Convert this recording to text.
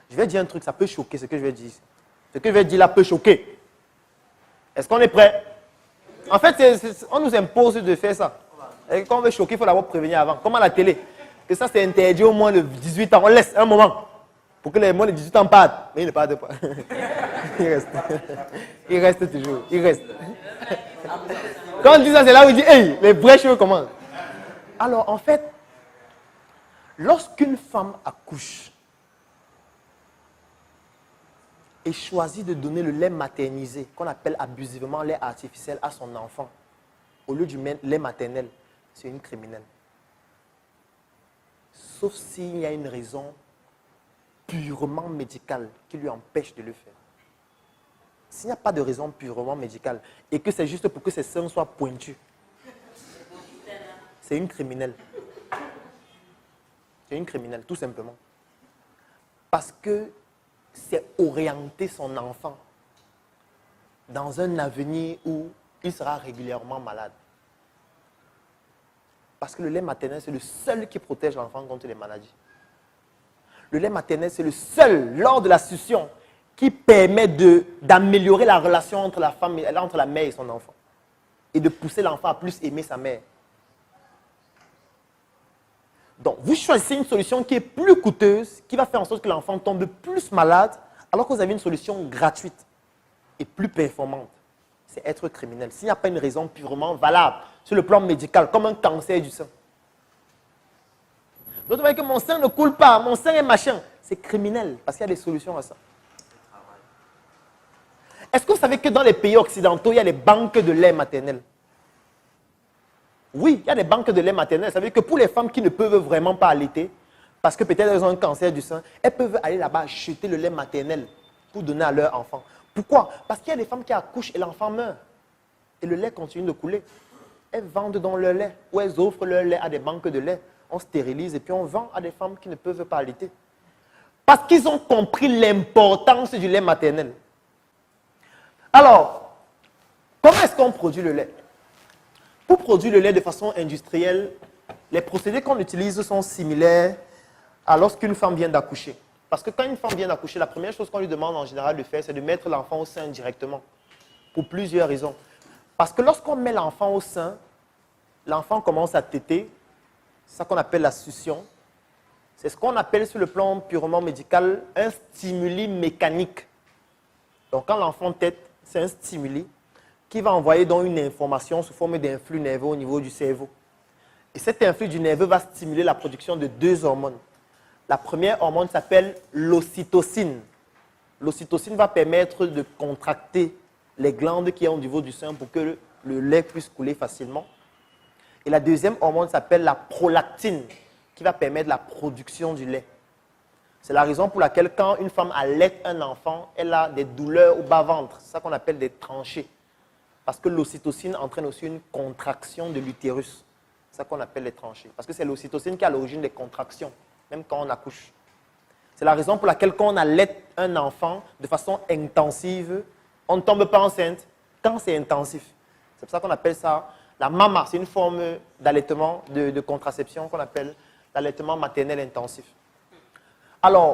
Je vais dire un truc, ça peut choquer ce que je vais dire. Ce que je vais dire là peut choquer. Est-ce qu'on est prêt? En fait, on nous impose de faire ça. Et quand on veut choquer, il faut d'abord prévenir avant. Comme à la télé. Que ça, c'est interdit au moins de 18 ans. On laisse un moment pour que les moins de 18 ans partent. Mais ils ne partent pas. Ils restent. Ils restent toujours. Ils restent. Quand on dit ça, c'est là où il dit, hey, les vrais cheveux commencent. Alors, en fait, lorsqu'une femme accouche et choisit de donner le lait maternisé, qu'on appelle abusivement lait artificiel, à son enfant, au lieu du lait maternel, c'est une criminelle. Sauf s'il y a une raison purement médicale qui lui empêche de le faire. S'il n'y a pas de raison purement médicale et que c'est juste pour que ses seins soient pointus, c'est une criminelle. C'est une criminelle, tout simplement. Parce que c'est orienter son enfant dans un avenir où il sera régulièrement malade. Parce que le lait maternel, c'est le seul qui protège l'enfant contre les maladies. Le lait maternel, c'est le seul, lors de la succion, qui permet d'améliorer la relation entre la mère et son enfant. Et de pousser l'enfant à plus aimer sa mère. Donc, vous choisissez une solution qui est plus coûteuse, qui va faire en sorte que l'enfant tombe plus malade, alors que vous avez une solution gratuite et plus performante. C'est être criminel. S'il n'y a pas une raison purement valable sur le plan médical, comme un cancer du sein. Donc, vous voyez que mon sein ne coule pas, mon sein est machin. C'est criminel, parce qu'il y a des solutions à ça. Est-ce que vous savez que dans les pays occidentaux, il y a des banques de lait maternel? Oui, il y a des banques de lait maternel. Ça veut dire que pour les femmes qui ne peuvent vraiment pas allaiter, parce que peut-être elles ont un cancer du sein, elles peuvent aller là-bas acheter le lait maternel pour donner à leur enfant. Pourquoi? Parce qu'il y a des femmes qui accouchent et l'enfant meurt. Et le lait continue de couler. Elles vendent donc leur lait, ou elles offrent leur lait à des banques de lait. On stérilise et puis on vend à des femmes qui ne peuvent pas allaiter. Parce qu'ils ont compris l'importance du lait maternel. Alors, comment est-ce qu'on produit le lait? Pour produire le lait de façon industrielle, les procédés qu'on utilise sont similaires à lorsqu'une femme vient d'accoucher. Parce que quand une femme vient d'accoucher, la première chose qu'on lui demande en général de faire, c'est de mettre l'enfant au sein directement. Pour plusieurs raisons. Parce que lorsqu'on met l'enfant au sein, l'enfant commence à téter. C'est ça qu'on appelle la succion. C'est ce qu'on appelle sur le plan purement médical un stimuli mécanique. Donc quand l'enfant tète, c'est un stimuli qui va envoyer donc une information sous forme d'influx nerveux au niveau du cerveau. Et cet influx du nerveux va stimuler la production de deux hormones. La première hormone s'appelle l'ocytocine. L'ocytocine va permettre de contracter les glandes qui sont au niveau du sein pour que le lait puisse couler facilement. Et la deuxième hormone s'appelle la prolactine, qui va permettre la production du lait. C'est la raison pour laquelle quand une femme allaite un enfant, elle a des douleurs au bas-ventre. C'est ça qu'on appelle des tranchées. Parce que l'ocytocine entraîne aussi une contraction de l'utérus. C'est ça qu'on appelle les tranchées. Parce que c'est l'ocytocine qui est à l'origine des contractions, même quand on accouche. C'est la raison pour laquelle quand on allaite un enfant de façon intensive, on ne tombe pas enceinte quand c'est intensif. C'est pour ça qu'on appelle ça la mama. C'est une forme d'allaitement, de contraception qu'on appelle l'allaitement maternel intensif. Alors,